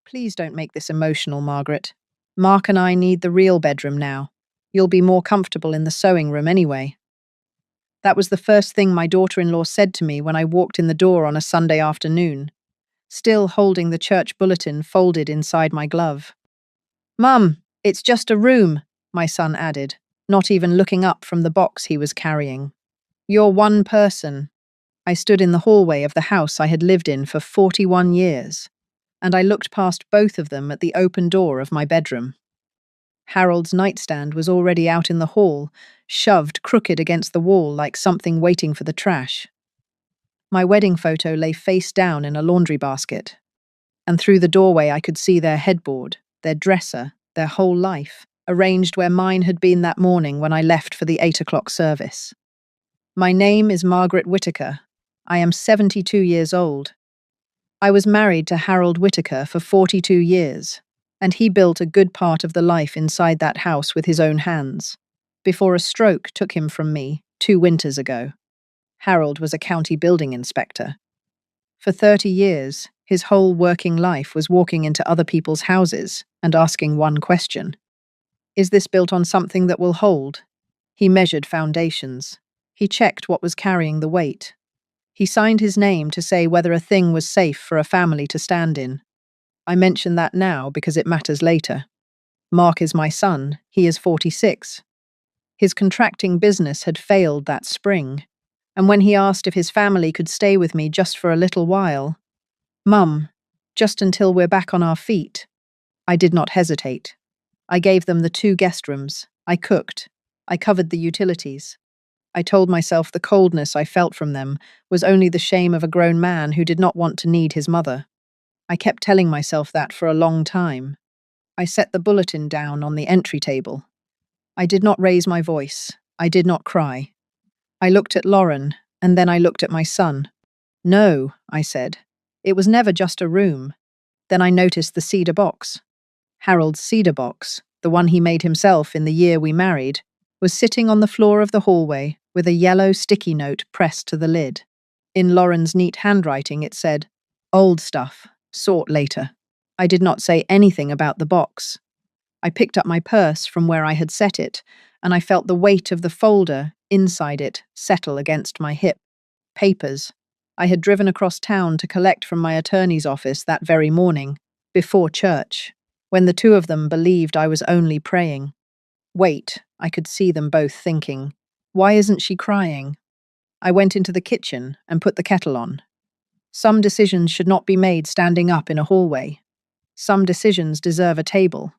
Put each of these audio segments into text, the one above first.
Please don't make this emotional, Margaret. Mark and I need the real bedroom now. You'll be more comfortable in the sewing room anyway. That was the first thing my daughter-in-law said to me when I walked in the door on a Sunday afternoon, still holding the church bulletin folded inside my glove. Mum, it's just a room, my son added, not even looking up from the box he was carrying. You're one person. I stood in the hallway of the house I had lived in for 41 years, and I looked past both of them at the open door of my bedroom. Harold's nightstand was already out in the hall, shoved crooked against the wall like something waiting for the trash. My wedding photo lay face down in a laundry basket, and through the doorway I could see their headboard, their dresser, their whole life, arranged where mine had been that morning when I left for the 8 o'clock service. My name is Margaret Whittaker. I am 72 years old. I was married to Harold Whittaker for 42 years, and he built a good part of the life inside that house with his own hands, before a stroke took him from me 2 winters ago. Harold was a county building inspector. For 30 years, his whole working life was walking into other people's houses and asking one question. Is this built on something that will hold? He measured foundations. He checked what was carrying the weight. He signed his name to say whether a thing was safe for a family to stand in. I mention that now because it matters later. Mark is my son. He is 46. His contracting business had failed that spring, and when he asked if his family could stay with me just for a little while, Mum, just until we're back on our feet, I did not hesitate. I gave them the 2 guest rooms. I cooked. I covered the utilities. I told myself the coldness I felt from them was only the shame of a grown man who did not want to need his mother. I kept telling myself that for a long time. I set the bulletin down on the entry table. I did not raise my voice. I did not cry. I looked at Lauren, and then I looked at my son. No, I said. It was never just a room. Then I noticed the cedar box. Harold's cedar box, the one he made himself in the year we married, was sitting on the floor of the hallway with a yellow sticky note pressed to the lid. In Lauren's neat handwriting it said, "Old stuff, sort later." I did not say anything about the box. I picked up my purse from where I had set it, and I felt the weight of the folder inside it settle against my hip. Papers. I had driven across town to collect from my attorney's office that very morning, before church, when the 2 of them believed I was only praying. Wait, I could see them both thinking. Why isn't she crying? I went into the kitchen and put the kettle on. Some decisions should not be made standing up in a hallway. Some decisions deserve a table.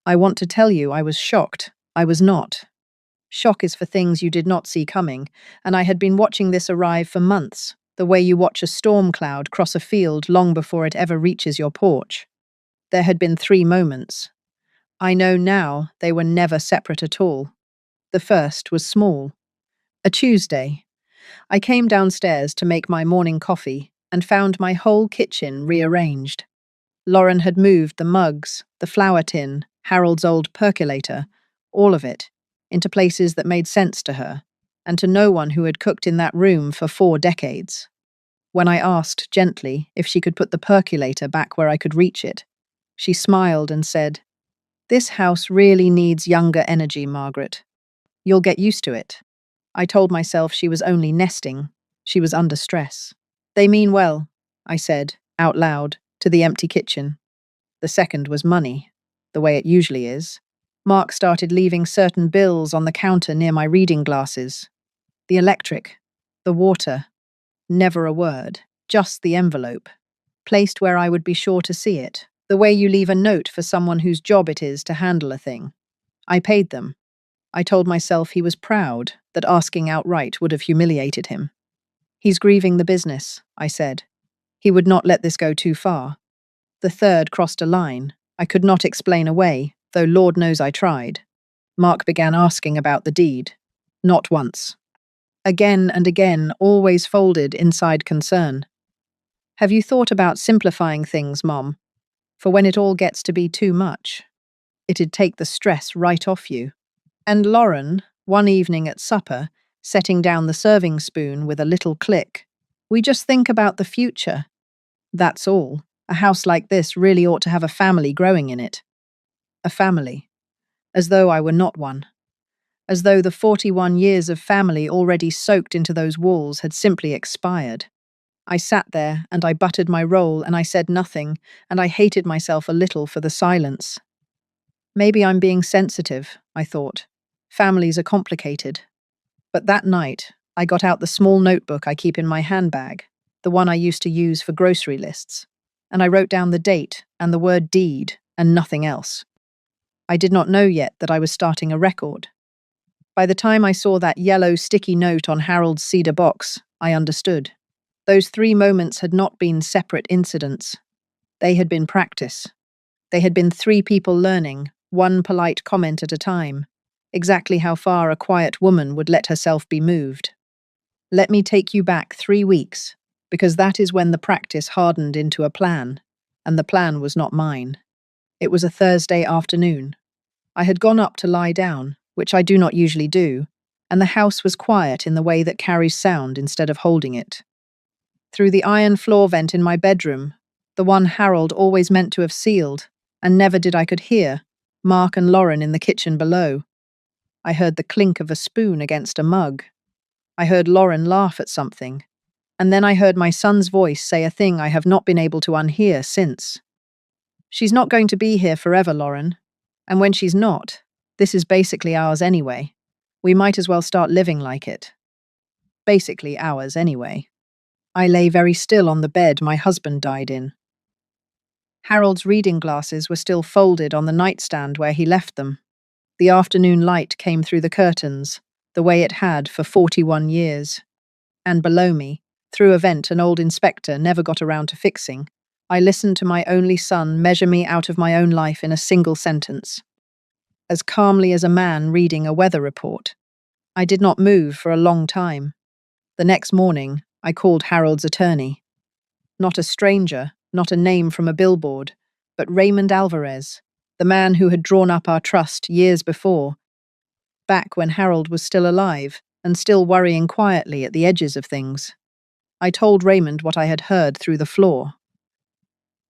I want to tell you I was shocked. I was not. Shock is for things you did not see coming, and I had been watching this arrive for months, the way you watch a storm cloud cross a field long before it ever reaches your porch. There had been 3 moments. I know now they were never separate at all. The first was small. A Tuesday. I came downstairs to make my morning coffee and found my whole kitchen rearranged. Lauren had moved the mugs, the flour tin, Harold's old percolator, all of it, into places that made sense to her, and to no one who had cooked in that room for 4 decades. When I asked gently if she could put the percolator back where I could reach it, she smiled and said, "This house really needs younger energy, Margaret. You'll get used to it." I told myself she was only nesting. She was under stress. "They mean well," I said, out loud, to the empty kitchen. The second was money, the way it usually is. Mark started leaving certain bills on the counter near my reading glasses. The electric, the water, never a word, just the envelope, placed where I would be sure to see it, the way you leave a note for someone whose job it is to handle a thing. I paid them. I told myself he was proud, that asking outright would have humiliated him. "He's grieving the business," I said. "He would not let this go too far." The third crossed a line. I could not explain away, though Lord knows I tried. Mark began asking about the deed. Not once. Again and again, always folded inside concern. "Have you thought about simplifying things, Mom? For when it all gets to be too much, it'd take the stress right off you." And Lauren, one evening at supper, setting down the serving spoon with a little click, "We just think about the future. That's all." A house like this really ought to have a family growing in it. A family. As though I were not one. As though the 41 years of family already soaked into those walls had simply expired. I sat there, and I buttered my roll, and I said nothing, and I hated myself a little for the silence. Maybe I'm being sensitive, I thought. Families are complicated. But that night, I got out the small notebook I keep in my handbag, the one I used to use for grocery lists, and I wrote down the date and the word deed and nothing else. I did not know yet that I was starting a record. By the time I saw that yellow sticky note on Harold's cedar box, I understood. Those 3 moments had not been separate incidents. They had been practice. They had been 3 people learning, one polite comment at a time, exactly how far a quiet woman would let herself be moved. Let me take you back 3 weeks, because that is when the practice hardened into a plan, and the plan was not mine. It was a Thursday afternoon. I had gone up to lie down, which I do not usually do, and the house was quiet in the way that carries sound instead of holding it. Through the iron floor vent in my bedroom, the one Harold always meant to have sealed, and never did I could hear, Mark and Lauren in the kitchen below. I heard the clink of a spoon against a mug. I heard Lauren laugh at something, and then I heard my son's voice say a thing I have not been able to unhear since. She's not going to be here forever, Lauren. And when she's not, this is basically ours anyway. We might as well start living like it. Basically ours anyway. I lay very still on the bed my husband died in. Harold's reading glasses were still folded on the nightstand where he left them. The afternoon light came through the curtains, the way it had for 41 years. And below me, through a vent an old inspector never got around to fixing, I listened to my only son measure me out of my own life in a single sentence. As calmly as a man reading a weather report. I did not move for a long time. The next morning, I called Harold's attorney. Not a stranger, not a name from a billboard, but Raymond Alvarez, the man who had drawn up our trust years before, back when Harold was still alive and still worrying quietly at the edges of things. I told Raymond what I had heard through the floor.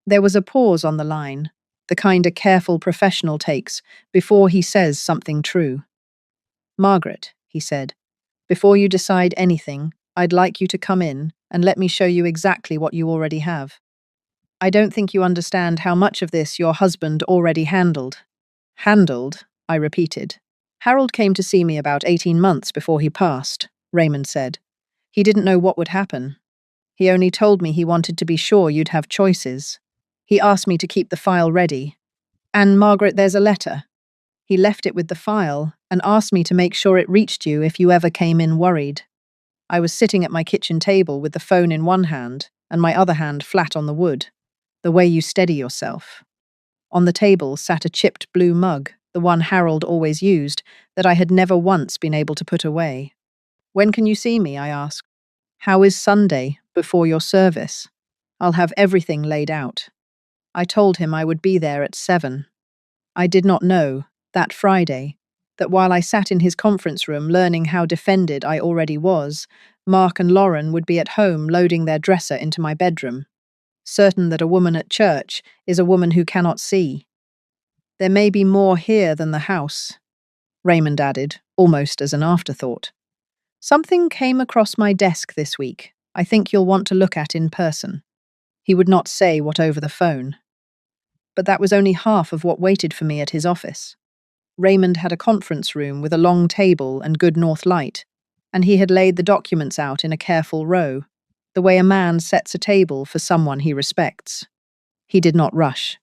There was a pause on the line, the kind a careful professional takes before he says something true. Margaret, he said, before you decide anything, I'd like you to come in and let me show you exactly what you already have. I don't think you understand how much of this your husband already handled. Handled, I repeated. Harold came to see me about 18 months before he passed, Raymond said. He didn't know what would happen. He only told me he wanted to be sure you'd have choices. He asked me to keep the file ready. And Margaret, there's a letter. He left it with the file and asked me to make sure it reached you if you ever came in worried. I was sitting at my kitchen table with the phone in one hand and my other hand flat on the wood, the way you steady yourself. On the table sat a chipped blue mug, the one Harold always used, that I had never once been able to put away. When can you see me? I asked. How is Sunday, before your service? I'll have everything laid out. I told him I would be there at 7. I did not know, that Friday, that while I sat in his conference room learning how defended I already was, Mark and Lauren would be at home loading their dresser into my bedroom, certain that a woman at church is a woman who cannot see. There may be more here than the house, Raymond added, almost as an afterthought. Something came across my desk this week I think you'll want to look at in person. He would not say what over the phone. But that was only half of what waited for me at his office. Raymond had a conference room with a long table and good north light, and he had laid the documents out in a careful row, the way a man sets a table for someone he respects. He did not rush.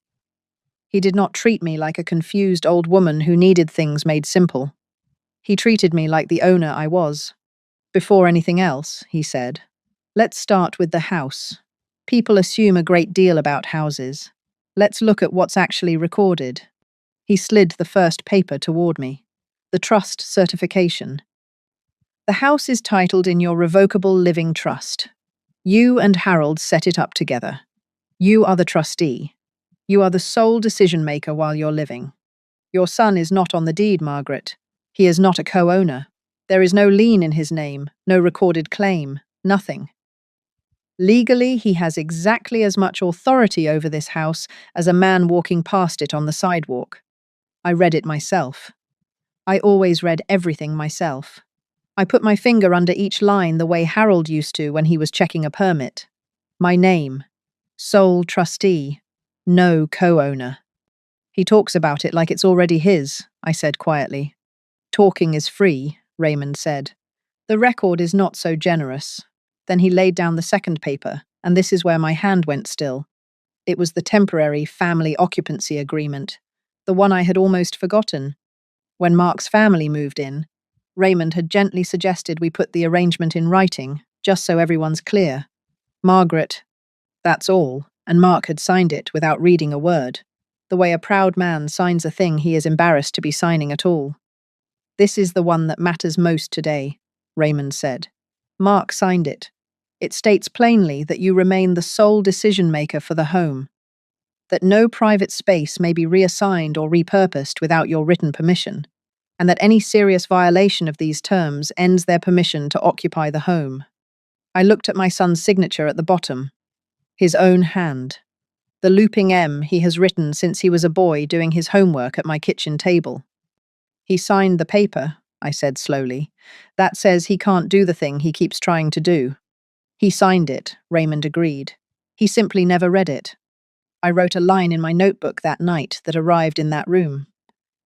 He did not treat me like a confused old woman who needed things made simple. He treated me like the owner I was. Before anything else, he said, let's start with the house. People assume a great deal about houses. Let's look at what's actually recorded. He slid the first paper toward me. The trust certification. The house is titled in your revocable living trust. You and Harold set it up together. You are the trustee. You are the sole decision maker while you're living. Your son is not on the deed, Margaret. He is not a co-owner. There is no lien in his name, no recorded claim, nothing. Legally, he has exactly as much authority over this house as a man walking past it on the sidewalk. I read it myself. I always read everything myself. I put my finger under each line the way Harold used to when he was checking a permit. My name. Sole trustee. No co-owner. He talks about it like it's already his, I said quietly. Talking is free, Raymond said. The record is not so generous. Then he laid down the second paper, and this is where my hand went still. It was the temporary family occupancy agreement, the one I had almost forgotten. When Mark's family moved in, Raymond had gently suggested we put the arrangement in writing, just so everyone's clear. Margaret, that's all, and Mark had signed it without reading a word, the way a proud man signs a thing he is embarrassed to be signing at all. This is the one that matters most today, Raymond said. Mark signed it. It states plainly that you remain the sole decision-maker for the home, that no private space may be reassigned or repurposed without your written permission, and that any serious violation of these terms ends their permission to occupy the home. I looked at my son's signature at the bottom, his own hand, the looping M he has written since he was a boy doing his homework at my kitchen table. He signed the paper, I said slowly. That says he can't do the thing he keeps trying to do. He signed it, Raymond agreed. He simply never read it. I wrote a line in my notebook that night that arrived in that room.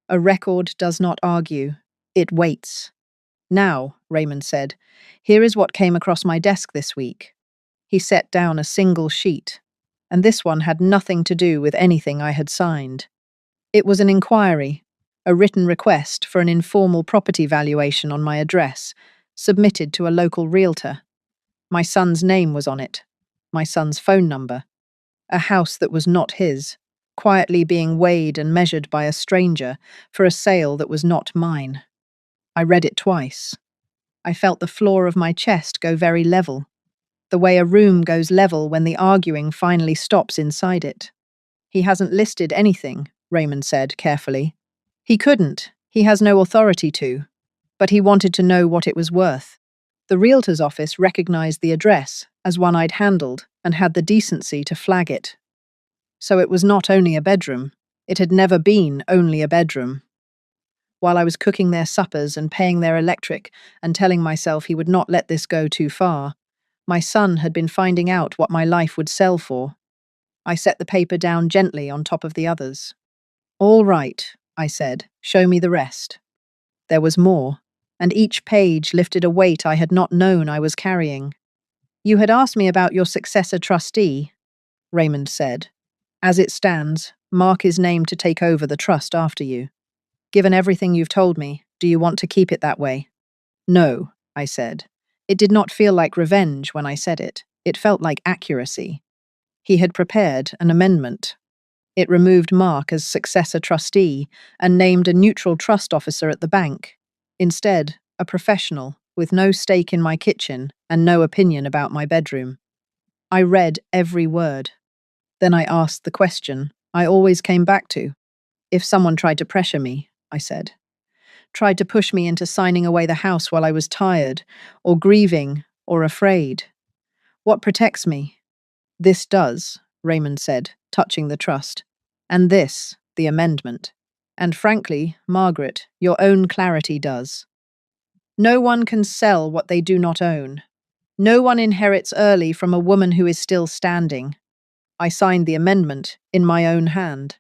A record does not argue. It waits. Now, Raymond said, here is what came across my desk this week. He set down a single sheet, and this one had nothing to do with anything I had signed. It was an inquiry, a written request for an informal property valuation on my address, submitted to a local realtor. My son's name was on it, my son's phone number, a house that was not his, quietly being weighed and measured by a stranger for a sale that was not mine. I read it twice. I felt the floor of my chest go very level, the way a room goes level when the arguing finally stops inside it. He hasn't listed anything, Raymond said carefully. He couldn't. He has no authority to. But he wanted to know what it was worth. The realtor's office recognized the address as one I'd handled and had the decency to flag it. So it was not only a bedroom. It had never been only a bedroom. While I was cooking their suppers and paying their electric and telling myself he would not let this go too far, my son had been finding out what my life would sell for. I set the paper down gently on top of the others. All right, I said, show me the rest. There was more, and each page lifted a weight I had not known I was carrying. You had asked me about your successor trustee, Raymond said. As it stands, Mark is named to take over the trust after you. Given everything you've told me, do you want to keep it that way? No, I said. It did not feel like revenge when I said it. It felt like accuracy. He had prepared an amendment. It removed Mark as successor trustee and named a neutral trust officer at the bank. Instead, a professional with no stake in my kitchen and no opinion about my bedroom. I read every word. Then I asked the question I always came back to. If someone tried to pressure me, I said, tried to push me into signing away the house while I was tired, or grieving, or afraid, what protects me? This does, Raymond said, touching the trust. And this, the amendment. And frankly, Margaret, your own clarity does. No one can sell what they do not own. No one inherits early from a woman who is still standing. I signed the amendment in my own hand.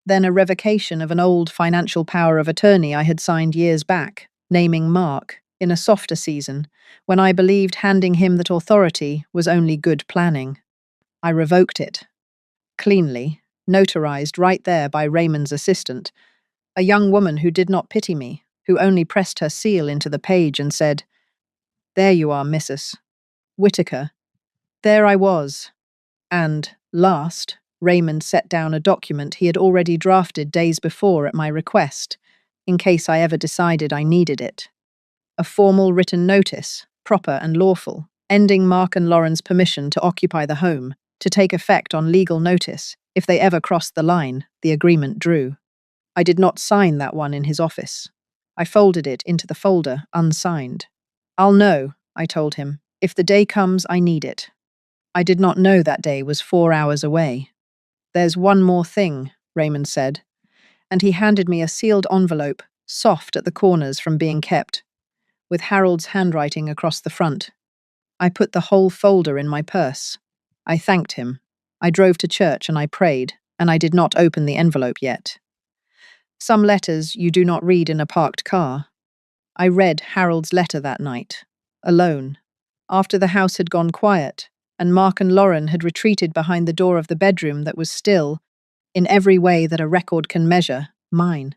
Then a revocation of an old financial power of attorney I had signed years back, naming Mark, in a softer season, when I believed handing him that authority was only good planning. I revoked it. Cleanly, notarized right there by Raymond's assistant, a young woman who did not pity me, who only pressed her seal into the page and said, "There you are, Mrs. Whitaker." There I was. And, last, Raymond set down a document he had already drafted days before at my request, in case I ever decided I needed it. A formal written notice, proper and lawful, ending Mark and Lauren's permission to occupy the home, to take effect on legal notice. If they ever crossed the line, the agreement drew. I did not sign that one in his office. I folded it into the folder, unsigned. I'll know, I told him. If the day comes, I need it. I did not know that day was 4 hours away. There's one more thing, Raymond said, and he handed me a sealed envelope, soft at the corners from being kept, with Harold's handwriting across the front. I put the whole folder in my purse. I thanked him. I drove to church and I prayed, and I did not open the envelope yet. Some letters you do not read in a parked car. I read Harold's letter that night, alone, after the house had gone quiet, and Mark and Lauren had retreated behind the door of the bedroom that was still, in every way that a record can measure, mine.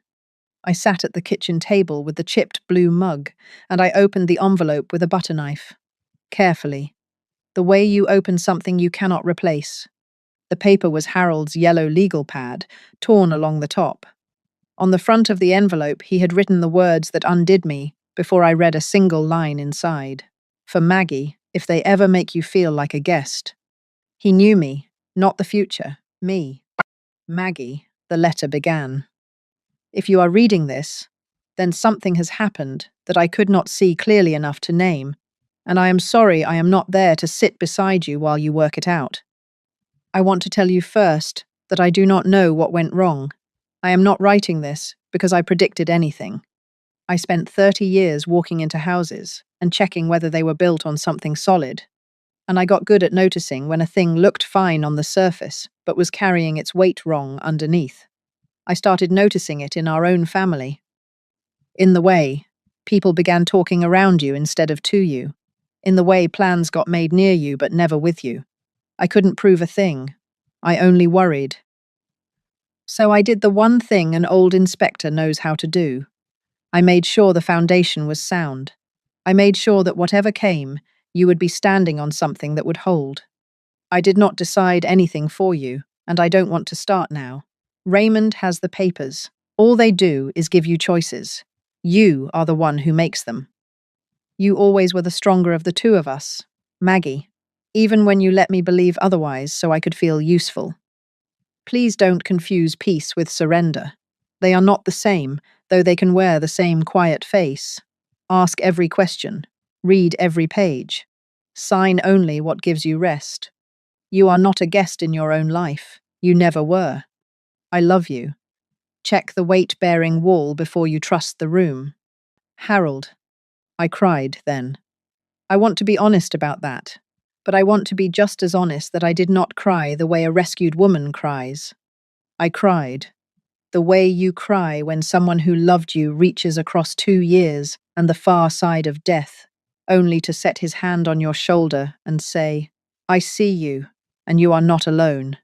I sat at the kitchen table with the chipped blue mug, and I opened the envelope with a butter knife. Carefully. The way you open something you cannot replace. The paper was Harold's yellow legal pad, torn along the top. On the front of the envelope he had written the words that undid me before I read a single line inside. For Maggie, if they ever make you feel like a guest. He knew me, not the future, me. Maggie, the letter began. If you are reading this, then something has happened that I could not see clearly enough to name, and I am sorry I am not there to sit beside you while you work it out. I want to tell you first that I do not know what went wrong. I am not writing this because I predicted anything. I spent 30 years walking into houses and checking whether they were built on something solid, and I got good at noticing when a thing looked fine on the surface but was carrying its weight wrong underneath. I started noticing it in our own family. In the way, people began talking around you instead of to you. In the way plans got made near you but never with you. I couldn't prove a thing. I only worried. So I did the one thing an old inspector knows how to do. I made sure the foundation was sound. I made sure that whatever came, you would be standing on something that would hold. I did not decide anything for you, and I don't want to start now. Raymond has the papers. All they do is give you choices. You are the one who makes them. You always were the stronger of the two of us, Maggie, even when you let me believe otherwise so I could feel useful. Please don't confuse peace with surrender. They are not the same, though they can wear the same quiet face. Ask every question. Read every page. Sign only what gives you rest. You are not a guest in your own life. You never were. I love you. Check the weight-bearing wall before you trust the room. Harold. I cried then. I want to be honest about that, but I want to be just as honest that I did not cry the way a rescued woman cries. I cried. The way you cry when someone who loved you reaches across 2 years and the far side of death, only to set his hand on your shoulder and say, I see you, and you are not alone,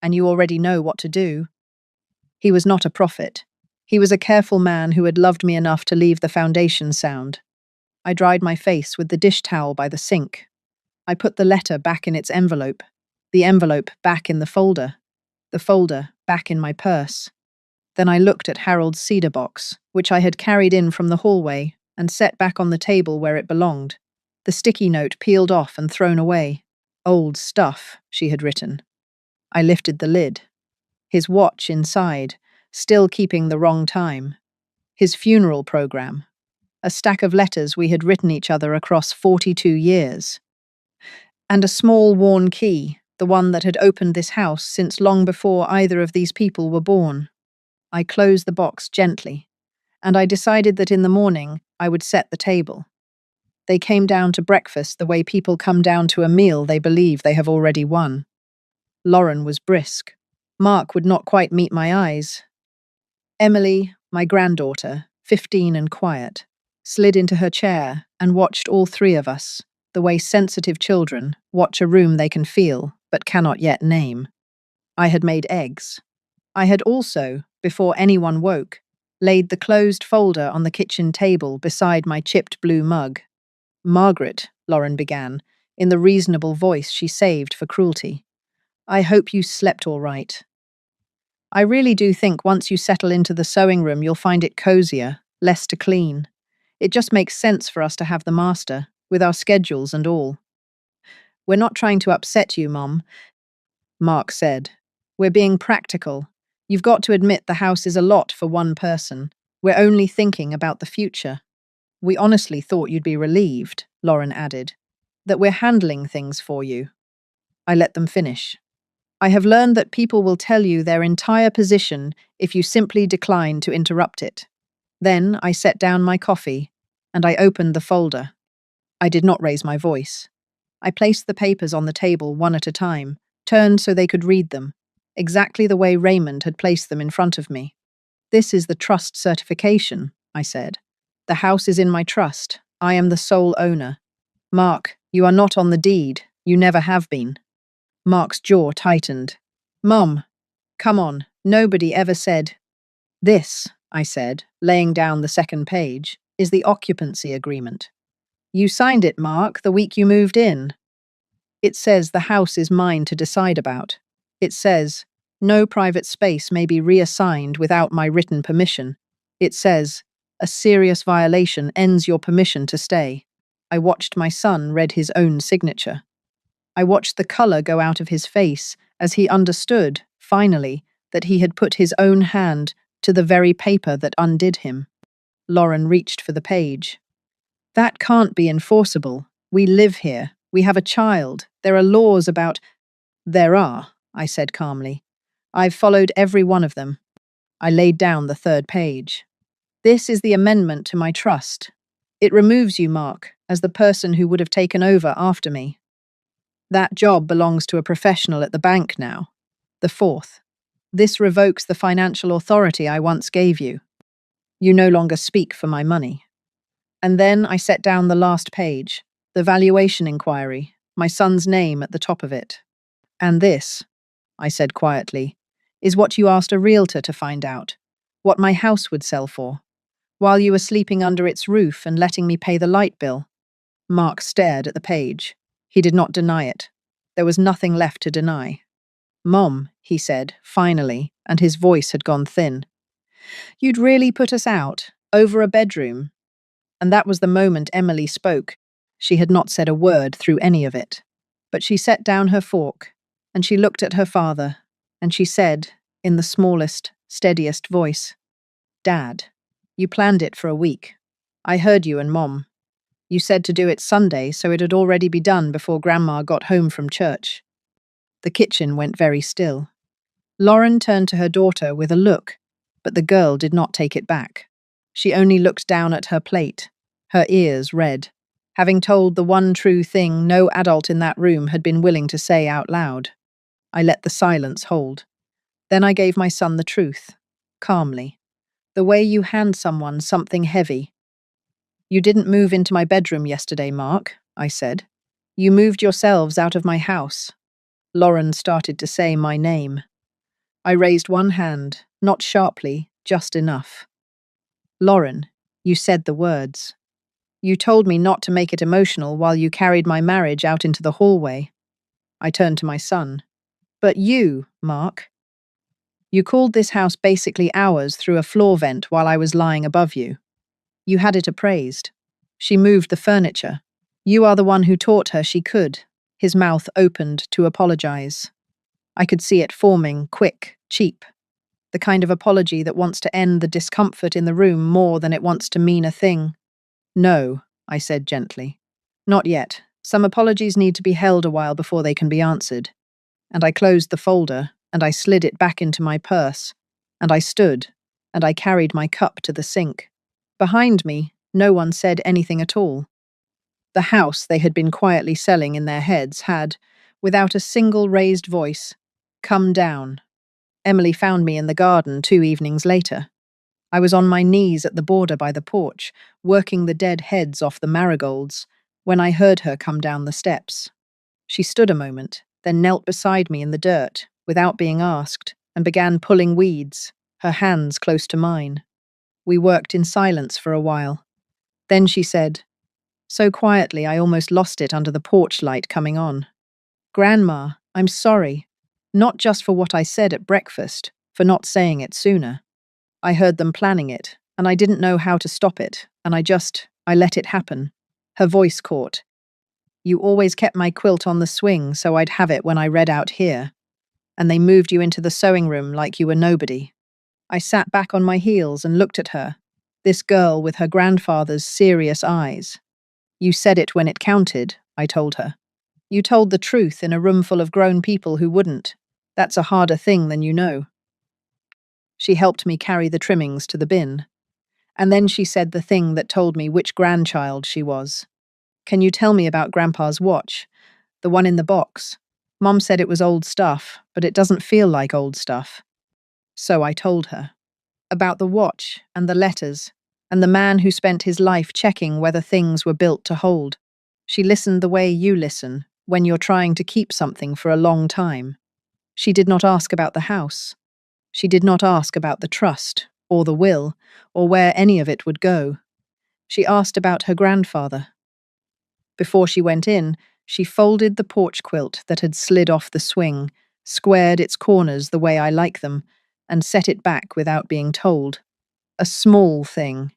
and you already know what to do. He was not a prophet. He was a careful man who had loved me enough to leave the foundation sound. I dried my face with the dish towel by the sink. I put the letter back in its envelope, the envelope back in the folder back in my purse. Then I looked at Harold's cedar box, which I had carried in from the hallway and set back on the table where it belonged. The sticky note peeled off and thrown away. Old stuff, she had written. I lifted the lid. His watch inside, still keeping the wrong time. His funeral program. A stack of letters we had written each other across 42 years. And a small worn key, the one that had opened this house since long before either of these people were born. I closed the box gently, and I decided that in the morning I would set the table. They came down to breakfast the way people come down to a meal they believe they have already won. Lauren was brisk. Mark would not quite meet my eyes. Emily, my granddaughter, 15 and quiet, slid into her chair and watched all three of us, the way sensitive children watch a room they can feel but cannot yet name. I had made eggs. I had also, before anyone woke, laid the closed folder on the kitchen table beside my chipped blue mug. Margaret, Lauren began, in the reasonable voice she saved for cruelty. I hope you slept all right. I really do think once you settle into the sewing room you'll find it cozier, less to clean. It just makes sense for us to have the master, with our schedules and all. We're not trying to upset you, Mom, Mark said. We're being practical. You've got to admit the house is a lot for one person. We're only thinking about the future. We honestly thought you'd be relieved, Lauren added, that we're handling things for you. I let them finish. I have learned that people will tell you their entire position if you simply decline to interrupt it. Then I set down my coffee, and I opened the folder. I did not raise my voice. I placed the papers on the table one at a time, turned so they could read them, exactly the way Raymond had placed them in front of me. This is the trust certification, I said. The house is in my trust. I am the sole owner. Mark, you are not on the deed. You never have been. Mark's jaw tightened. Mom, come on, nobody ever said. This, I said, laying down the second page, is the occupancy agreement. You signed it, Mark, the week you moved in. It says the house is mine to decide about. It says, no private space may be reassigned without my written permission. It says, a serious violation ends your permission to stay. I watched my son read his own signature. I watched the colour go out of his face as he understood, finally, that he had put his own hand to the very paper that undid him. Lauren reached for the page. That can't be enforceable. We live here. We have a child. There are laws about— There are, I said calmly. I've followed every one of them. I laid down the third page. This is the amendment to my trust. It removes you, Mark, as the person who would have taken over after me. That job belongs to a professional at the bank now. The fourth. This revokes the financial authority I once gave you. You no longer speak for my money. And then I set down the last page, the valuation inquiry, my son's name at the top of it. And this, I said quietly, is what you asked a realtor to find out, what my house would sell for, while you were sleeping under its roof and letting me pay the light bill. Mark stared at the page. He did not deny it. There was nothing left to deny. Mom, he said, finally, and his voice had gone thin. You'd really put us out, over a bedroom? And that was the moment Emily spoke. She had not said a word through any of it. But she set down her fork, and she looked at her father, and she said, in the smallest, steadiest voice, Dad, you planned it for a week. I heard you and Mom. You said to do it Sunday, so it'd already be done before Grandma got home from church. The kitchen went very still. Lauren turned to her daughter with a look, but the girl did not take it back. She only looked down at her plate, her ears red, having told the one true thing no adult in that room had been willing to say out loud. I let the silence hold. Then I gave my son the truth, calmly. The way you hand someone something heavy. You didn't move into my bedroom yesterday, Mark, I said. You moved yourselves out of my house. Lauren started to say my name. I raised one hand, not sharply, just enough. Lauren, you said the words. You told me not to make it emotional while you carried my marriage out into the hallway. I turned to my son. But you, Mark. You called this house basically ours through a floor vent while I was lying above you. You had it appraised. She moved the furniture. You are the one who taught her she could. His mouth opened to apologize. I could see it forming, quick, cheap. The kind of apology that wants to end the discomfort in the room more than it wants to mean a thing. No, I said gently. Not yet. Some apologies need to be held a while before they can be answered. And I closed the folder, and I slid it back into my purse, and I stood, and I carried my cup to the sink. Behind me, no one said anything at all. The house they had been quietly selling in their heads had, without a single raised voice, come down. Emily found me in the garden 2 evenings later. I was on my knees at the border by the porch, working the dead heads off the marigolds, when I heard her come down the steps. She stood a moment, then knelt beside me in the dirt, without being asked, and began pulling weeds, her hands close to mine. We worked in silence for a while. Then she said, so quietly I almost lost it under the porch light coming on, Grandma, I'm sorry. Not just for what I said at breakfast, for not saying it sooner. I heard them planning it, and I didn't know how to stop it, and I let it happen. Her voice caught. You always kept my quilt on the swing so I'd have it when I read out here. And they moved you into the sewing room like you were nobody. I sat back on my heels and looked at her, this girl with her grandfather's serious eyes. You said it when it counted, I told her. You told the truth in a room full of grown people who wouldn't. That's a harder thing than you know. She helped me carry the trimmings to the bin. And then she said the thing that told me which grandchild she was. Can you tell me about Grandpa's watch? The one in the box. Mom said it was old stuff, but it doesn't feel like old stuff. So I told her. About the watch, and the letters, and the man who spent his life checking whether things were built to hold. She listened the way you listen, when you're trying to keep something for a long time. She did not ask about the house. She did not ask about the trust, or the will, or where any of it would go. She asked about her grandfather. Before she went in, she folded the porch quilt that had slid off the swing, squared its corners the way I like them, and set it back without being told. A small thing.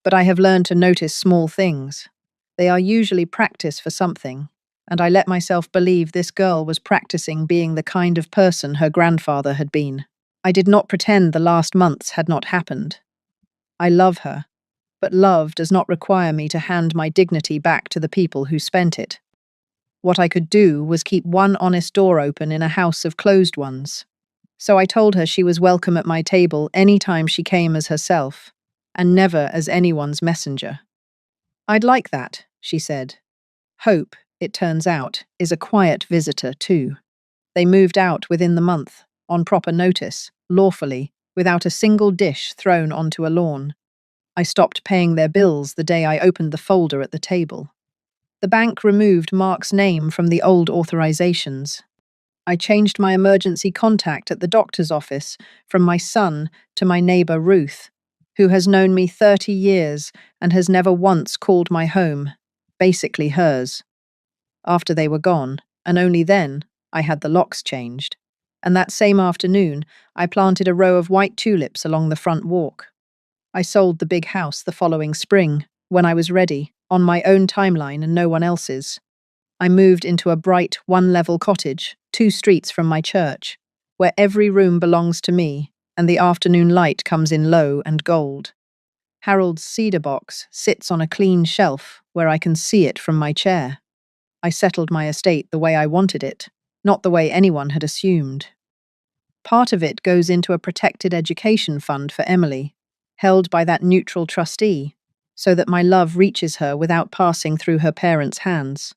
But I have learned to notice small things. They are usually practice for something, and I let myself believe this girl was practicing being the kind of person her grandfather had been. I did not pretend the last months had not happened. I love her, but love does not require me to hand my dignity back to the people who spent it. What I could do was keep one honest door open in a house of closed ones. So I told her she was welcome at my table any time she came as herself, and never as anyone's messenger. I'd like that, she said. Hope, it turns out, is a quiet visitor too. They moved out within the month, on proper notice, lawfully, without a single dish thrown onto a lawn. I stopped paying their bills the day I opened the folder at the table. The bank removed Mark's name from the old authorizations. I changed my emergency contact at the doctor's office from my son to my neighbor Ruth, who has known me 30 years and has never once called my home, basically hers. After they were gone, and only then, I had the locks changed. And that same afternoon, I planted a row of white tulips along the front walk. I sold the big house the following spring, when I was ready, on my own timeline and no one else's. I moved into a bright, one-level cottage, 2 streets from my church, where every room belongs to me, and the afternoon light comes in low and gold. Harold's cedar box sits on a clean shelf where I can see it from my chair. I settled my estate the way I wanted it, not the way anyone had assumed. Part of it goes into a protected education fund for Emily, held by that neutral trustee, so that my love reaches her without passing through her parents' hands.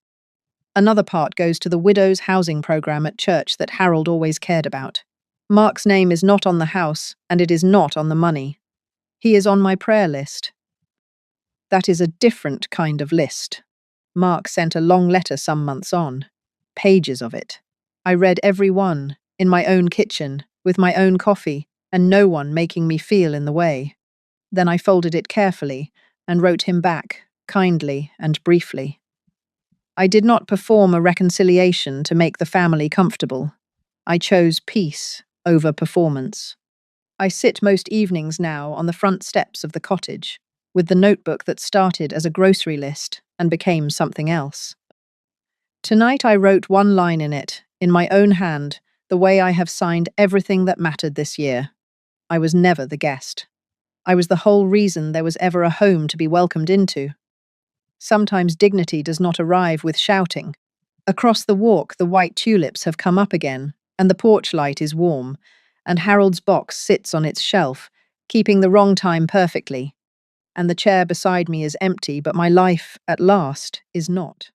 Another part goes to the widow's housing program at church that Harold always cared about. Mark's name is not on the house, and it is not on the money. He is on my prayer list. That is a different kind of list. Mark sent a long letter some months on. Pages of it. I read every one, in my own kitchen, with my own coffee, and no one making me feel in the way. Then I folded it carefully, and wrote him back, kindly and briefly. I did not perform a reconciliation to make the family comfortable. I chose peace over performance. I sit most evenings now on the front steps of the cottage, with the notebook that started as a grocery list and became something else. Tonight I wrote one line in it, in my own hand, the way I have signed everything that mattered this year. I was never the guest. I was the whole reason there was ever a home to be welcomed into. Sometimes dignity does not arrive with shouting. Across the walk, the white tulips have come up again, and the porch light is warm, and Harold's box sits on its shelf, keeping the wrong time perfectly. And the chair beside me is empty, but my life, at last, is not.